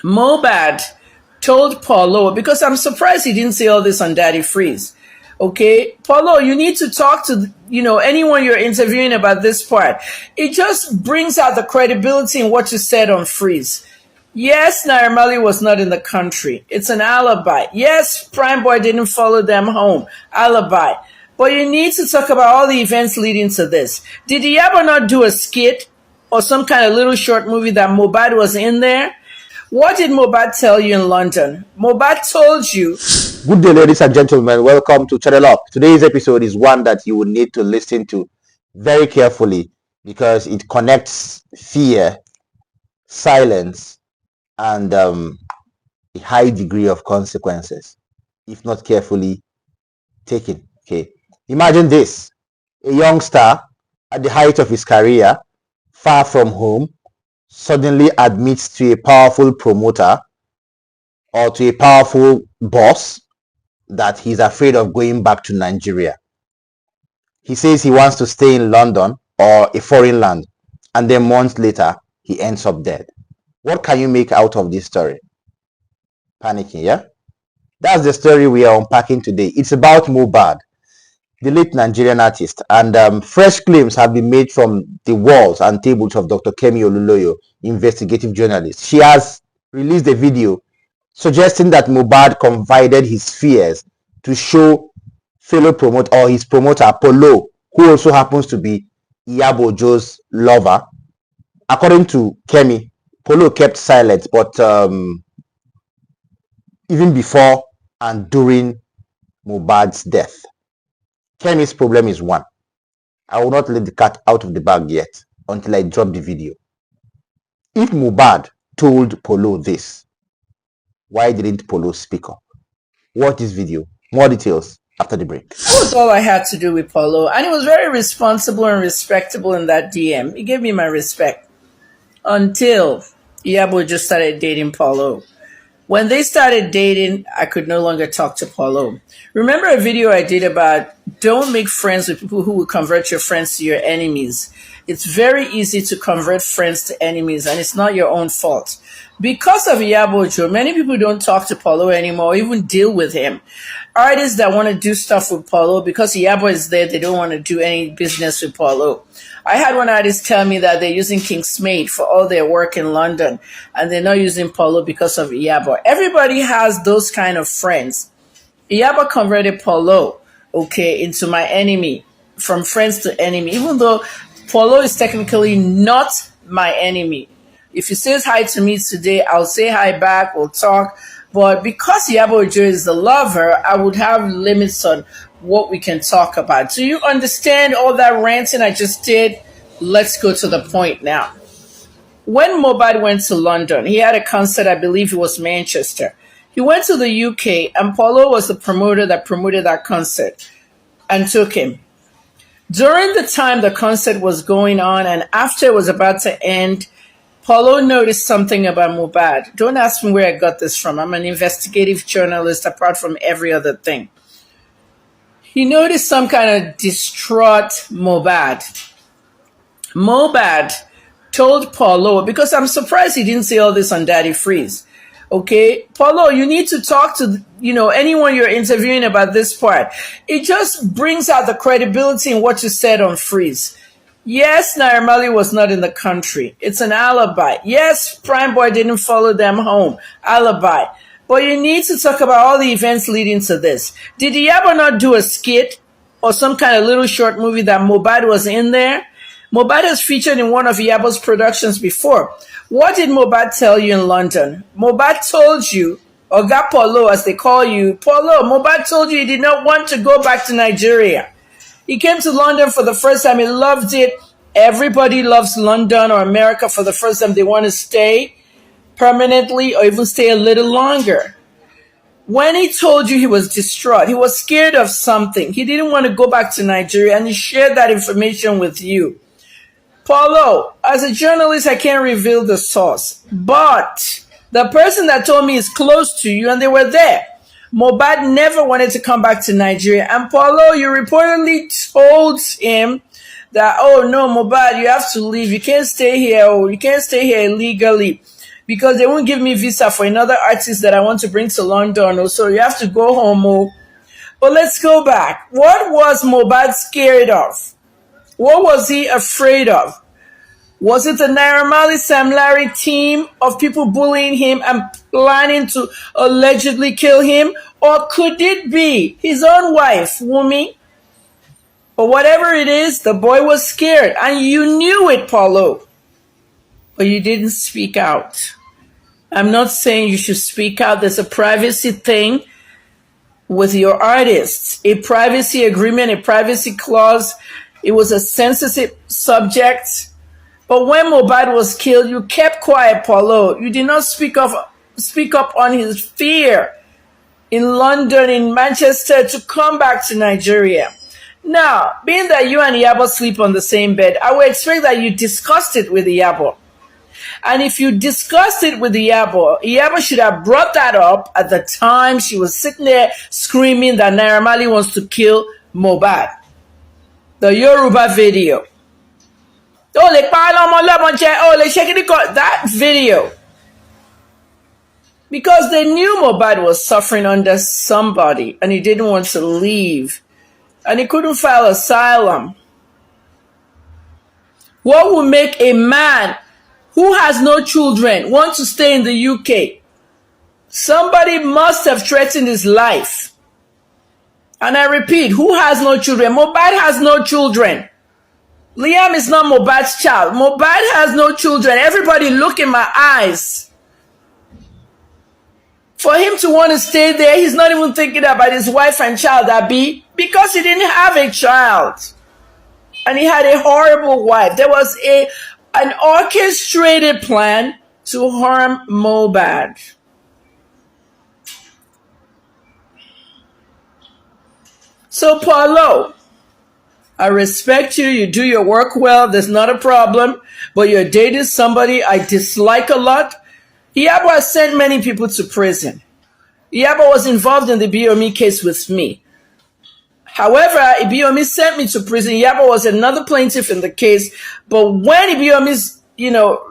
Mohbad told Paulo, because I'm surprised he didn't say all this on Daddy Freeze. Okay, Paulo, you need to talk to anyone you're interviewing about this part. It just brings out the credibility in what you said on Freeze. Yes, Naira Marley was not in the country. It's an alibi. Yes, Prime Boy didn't follow them home. Alibi. But you need to talk about all the events leading to this. Did Iyabo not do a skit or some kind of little short movie that Mohbad was in there? What did Mohbad tell you in London? Mohbad told you. Good day, ladies and gentlemen. Welcome to Channel Up. Today's episode is one that you will need to listen to very carefully because it connects fear, silence, and a high degree of consequences if not carefully taken. Okay, imagine this: a young star at the height of his career, far from home, suddenly admits to a powerful promoter or to a powerful boss that he's afraid of going back to Nigeria. He says he wants to stay in London or a foreign land, and then months later he ends up dead. What can you make out of this story? Panicking, yeah? That's the story we are unpacking today. It's about Mohbad, the late Nigerian artist, and fresh claims have been made from the walls and tables of Dr. Kemi Oluloyo, investigative journalist. She has released a video suggesting that Mohbad confided his fears to show fellow promoter or his promoter Paulo, who also happens to be Iyabo Joe's lover. According to Kemi, Paulo kept silent, but even before and during Mohbad's death. Kemi's problem is one: I will not let the cat out of the bag yet until I drop the video. If Mohbad told Paulo this, why didn't Paulo speak up? Watch this video. More details after the break. That was all I had to do with Paulo, and he was very responsible and respectable in that DM. He gave me my respect until Iyabo just started dating Paulo. When they started dating, I could no longer talk to Paulo. Remember a video I did about don't make friends with people who will convert your friends to your enemies. It's very easy to convert friends to enemies, and it's not your own fault. Because of Iyabo Joe, many people don't talk to Paulo anymore, even deal with him. Artists that want to do stuff with Paulo, because Iyabo is there, they don't want to do any business with Paulo. I had one artist tell me that they're using Kingston for all their work in London, and they're not using Paulo because of Iyabo. Everybody has those kind of friends. Iyabo converted Paulo, into my enemy, from friends to enemy, even though Paulo is technically not my enemy. If he says hi to me today, I'll say hi back, we'll talk. But because Iyabo Joe is the lover, I would have limits on what we can talk about. Do you understand all that ranting I just did? Let's go to the point now. When Mohbad went to London, he had a concert, I believe it was Manchester. He went to the UK, and Paulo was the promoter that promoted that concert and took him. During the time the concert was going on and after it was about to end, Paulo noticed something about Mohbad. Don't ask me where I got this from. I'm an investigative journalist apart from every other thing. He noticed some kind of distraught Mohbad. Mohbad told Paulo, because I'm surprised he didn't say all this on Daddy Freeze. Okay, Paulo, you need to talk to anyone you're interviewing about this part. It just brings out the credibility in what you said on Freeze. Yes, Naira Marley was not in the country. It's an alibi. Yes, Prime Boy didn't follow them home. Alibi. But you need to talk about all the events leading to this. Did Iyabo not do a skit or some kind of little short movie that Mohbad was in there? Mohbad has featured in one of Iyabo's productions before. What did Mohbad tell you in London? Mohbad told you, or Oga Paulo as they call you, Paulo, Mohbad told you he did not want to go back to Nigeria. He came to London for the first time. He loved it. Everybody loves London or America for the first time. They want to stay permanently or even stay a little longer. When he told you he was distraught, he was scared of something. He didn't want to go back to Nigeria, and he shared that information with you. Paulo, as a journalist, I can't reveal the source, but the person that told me is close to you, and they were there. Mohbad never wanted to come back to Nigeria. And Paulo, you reportedly told him that, oh no, Mohbad, you have to leave. You can't stay here. Oh, you can't stay here illegally. because they won't give me visa for another artist that I want to bring to London. Oh, so you have to go home. Oh. But let's go back. What was Mohbad scared of? What was he afraid of? Was it the Naira Marley Sam Larry team of people bullying him and planning to allegedly kill him? Or could it be his own wife, Wumi? But whatever it is, the boy was scared. And you knew it, Paulo. But you didn't speak out. I'm not saying you should speak out. There's a privacy thing with your artists, a privacy agreement, a privacy clause. It was a sensitive subject. But when Mohbad was killed, you kept quiet, Paulo. You did not speak up on his fear in London, in Manchester, to come back to Nigeria. Now, being that you and Iyabo sleep on the same bed, I would expect that you discussed it with Iyabo. And if you discussed it with Iyabo should have brought that up at the time she was sitting there screaming that Naira Marley wants to kill Mohbad. The Yoruba video. That video. Because they knew Mohbad was suffering under somebody and he didn't want to leave. And he couldn't file asylum. What would make a man who has no children want to stay in the UK? Somebody must have threatened his life. And I repeat, who has no children? Mohbad has no children. Liam is not Mohbad's child. Mohbad has no children. Everybody look in my eyes. For him to want to stay there, he's not even thinking about his wife and child, Abi, because he didn't have a child. And he had a horrible wife. There was an orchestrated plan to harm Mohbad. So, Paulo, I respect you. You do your work well. There's not a problem. But you're dating somebody I dislike a lot. Iyabo has sent many people to prison. Iyabo was involved in the Biyomi case with me. However, Ibiyomi sent me to prison. Iyabo was another plaintiff in the case. But when Ibiyomi's,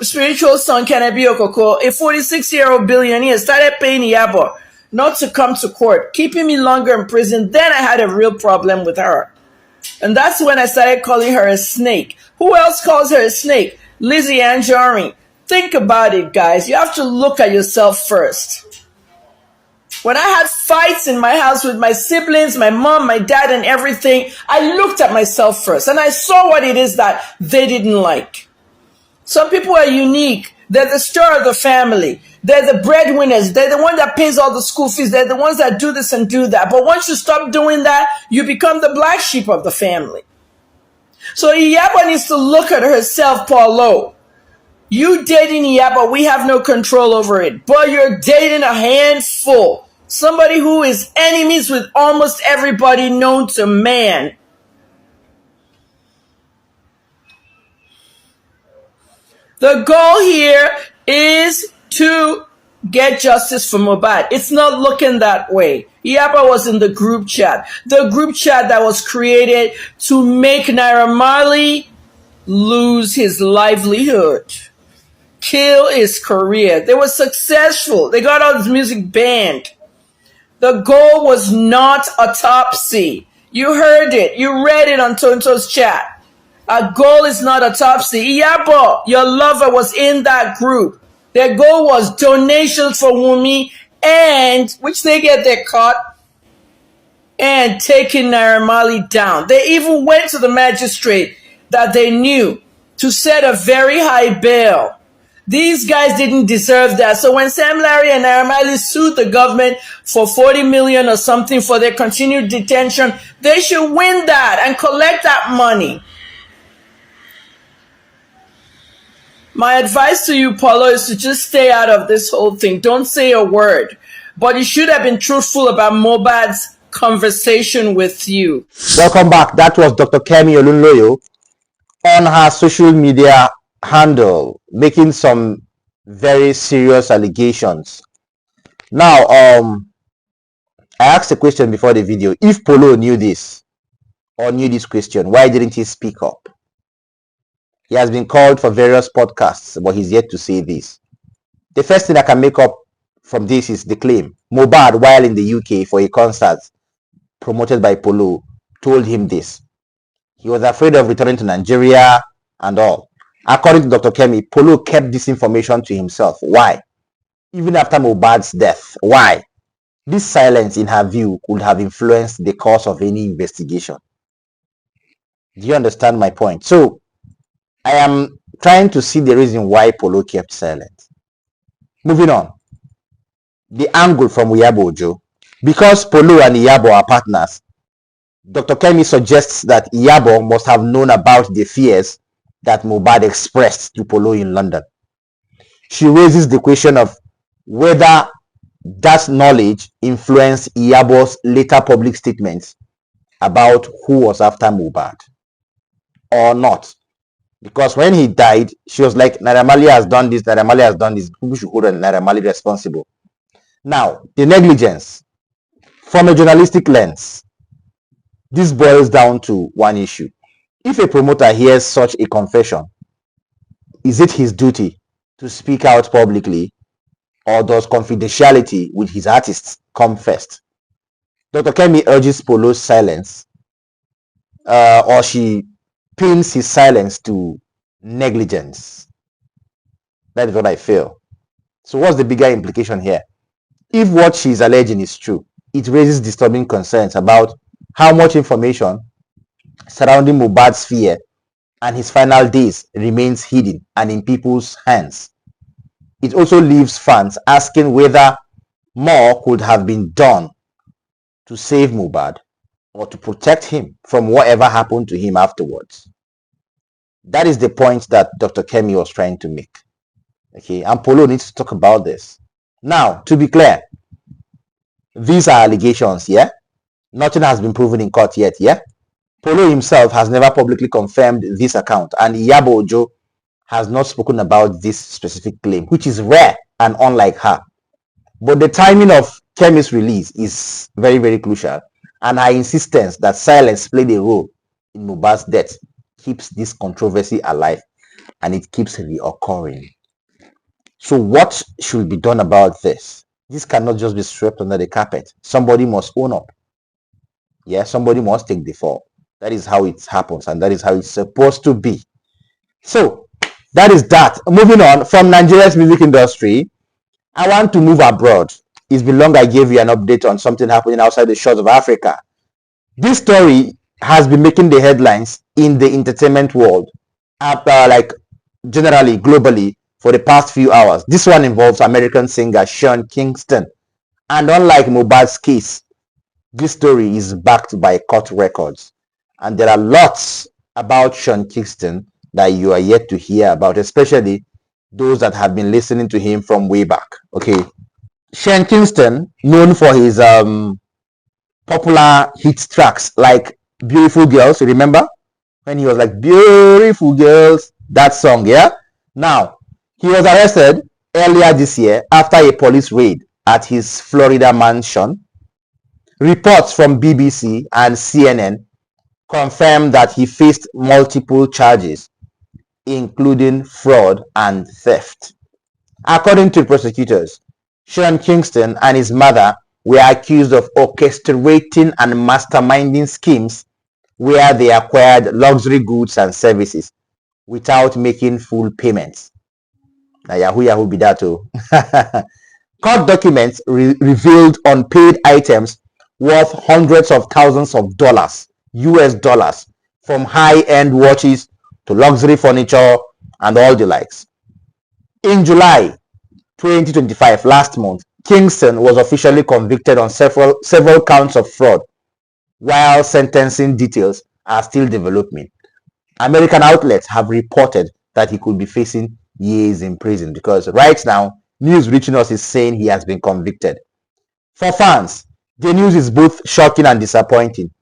spiritual son, Kanabi Okoko, a 46-year-old billionaire, started paying Iyabo not to come to court, keeping me longer in prison, then I had a real problem with her. And that's when I started calling her a snake. Who else calls her a snake? Lizzie Anjorin. Think about it, guys. You have to look at yourself first. When I had fights in my house with my siblings, my mom, my dad, and everything, I looked at myself first and I saw what it is that they didn't like. Some people are unique. They're the star of the family. They're the breadwinners. They're the one that pays all the school fees. They're the ones that do this and do that. But once you stop doing that, you become the black sheep of the family. So Iyabo needs to look at herself, Paulo. You dating Iyabo, we have no control over it. But you're dating a handful. Somebody who is enemies with almost everybody known to man. The goal here is to get justice for Mohbad. It's not looking that way. Iyabo was in the group chat. The group chat that was created to make Naira Marley lose his livelihood, kill his career. They were successful. They got all his music banned. The goal was not autopsy. You heard it. You read it on Tonto's chat. Our goal is not autopsy. Iyabo, your lover, was in that group. Their goal was donations for Wumi, and which they get their cut, and taking Naira Marley down. They even went to the magistrate that they knew to set a very high bail. These guys didn't deserve that. So when Sam Larry and Naira Marley sued the government for 40 million or something for their continued detention, they should win that and collect that money. My advice to you, Paulo, is to just stay out of this whole thing. Don't say a word. But you should have been truthful about Mohbad's conversation with you. Welcome back. That was Dr. Kemi Olunloyo on her social media handle, making some very serious allegations. Now, I asked a question before the video. If Paulo knew this or knew this question, why didn't he speak up? He has been called for various podcasts, but he's yet to say this. The first thing I can make up from this is the claim. Mohbad, while in the UK for a concert promoted by Paulo, told him this. He was afraid of returning to Nigeria and all. According to Dr. Kemi, Paulo kept this information to himself. Why? Even after Mohbad's death. Why? This silence, in her view, could have influenced the course of any investigation. Do you understand my point? So, I am trying to see the reason why Paulo kept silent. Moving on. The angle from Iyabo. Because Paulo and Iyabo are partners, Dr. Kemi suggests that Iyabo must have known about the fears that Mohbad expressed to Paulo in London. She raises the question of whether that knowledge influenced Iyabo's later public statements about who was after Mohbad or not. Because when he died, she was like, Naira Marley has done this, Naira Marley has done this. People should hold Naira Marley responsible. Now, the negligence. From a journalistic lens, this boils down to one issue. If a promoter hears such a confession, is it his duty to speak out publicly, or does confidentiality with his artists come first? Dr. Kemi urges Paulo's silence, or she pins his silence to negligence. That is what I feel. So what's the bigger implication here? If what she's alleging is true, it raises disturbing concerns about how much information surrounding Mohbad's fear and his final days remains hidden and in people's hands. It also leaves fans asking whether more could have been done to save Mohbad or to protect him from whatever happened to him afterwards. That is the point that Dr. Kemi was trying to make. Okay, and Paulo needs to talk about this. Now, to be clear, these are allegations, yeah? Nothing has been proven in court yet, yeah? Paulo himself has never publicly confirmed this account, and Iyabo has not spoken about this specific claim, which is rare and unlike her. But the timing of Kemi's release is very, very crucial, and her insistence that silence played a role in Mohbad's death keeps this controversy alive, and it keeps reoccurring. So what should be done about this? This cannot just be swept under the carpet. Somebody must own up. Yeah, somebody must take the fall. That is how it happens, and that is how it's supposed to be. So that is that. Moving on from Nigeria's music industry, I want to move abroad. It's been long I gave you an update on something happening outside the shores of Africa. This story has been making the headlines in the entertainment world, like generally, globally, for the past few hours. This one involves American singer Kingston. And unlike Mohbad's case, this story is backed by court records. And there are lots about Kingston that you are yet to hear about, especially those that have been listening to him from way back. Okay. Kingston, known for his popular hit tracks like Beautiful Girls, remember? When he was like, Beautiful Girls, that song, yeah? Now, he was arrested earlier this year after a police raid at his Florida mansion. Reports from BBC and CNN confirmed that he faced multiple charges, including fraud and theft. According to prosecutors, Kingston and his mother were accused of orchestrating and masterminding schemes where they acquired luxury goods and services without making full payments. Now, Yahoo be that too. Court documents revealed unpaid items worth hundreds of thousands of dollars, US dollars, from high-end watches to luxury furniture and all the likes. In July 2025, last month, Kingston was officially convicted on several counts of fraud, while sentencing details are still developing. American outlets have reported that he could be facing years in prison because right now, news reaching us is saying he has been convicted. For fans, the news is both shocking and disappointing.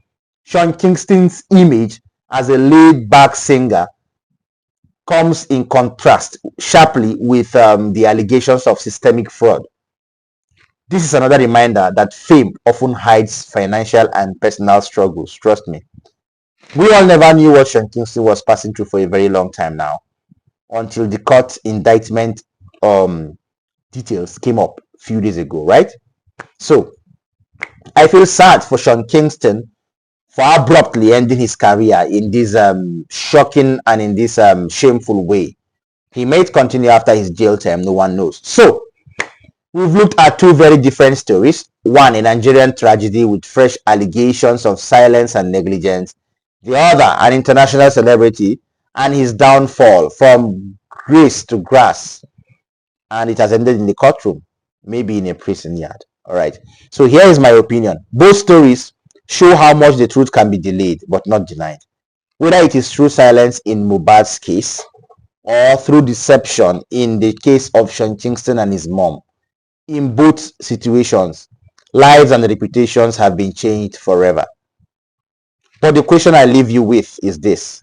Kingston's image as a laid-back singer comes in contrast sharply with the allegations of systemic fraud. This is another reminder that fame often hides financial and personal struggles. Trust me. We all never knew what Kingston was passing through for a very long time now, until the court indictment details came up a few days ago, right? So I feel sad for Sean Kingston for abruptly ending his career in this shocking and in this shameful way. He may continue after his jail term, no one knows. So we've looked at two very different stories. One, a Nigerian tragedy with fresh allegations of silence and negligence. The other, an international celebrity and his downfall from grace to grass. And it has ended in the courtroom, maybe in a prison yard. All right. So here is my opinion. Both stories show how much the truth can be delayed but not denied. Whether it is through silence in Mohbad's case or through deception in the case of Sean Kingston and his mom. In both situations, lives and reputations have been changed forever. But the question I leave you with is this.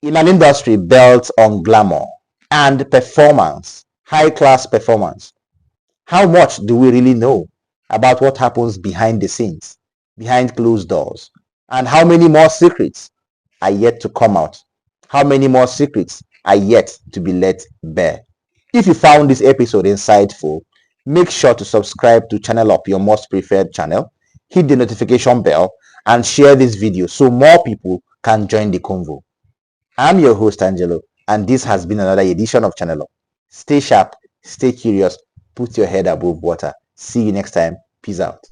In an industry built on glamour and performance, high-class performance, how much do we really know about what happens behind the scenes, behind closed doors? And how many more secrets are yet to come out? How many more secrets are yet to be let bare? If you found this episode insightful, make sure to subscribe to Channel Up, your most preferred channel, hit the notification bell, and share this video so more people can join the convo. I'm your host, Angelo, and this has been another edition of Channel Up. Stay sharp, stay curious, put your head above water. See you next time. Peace out.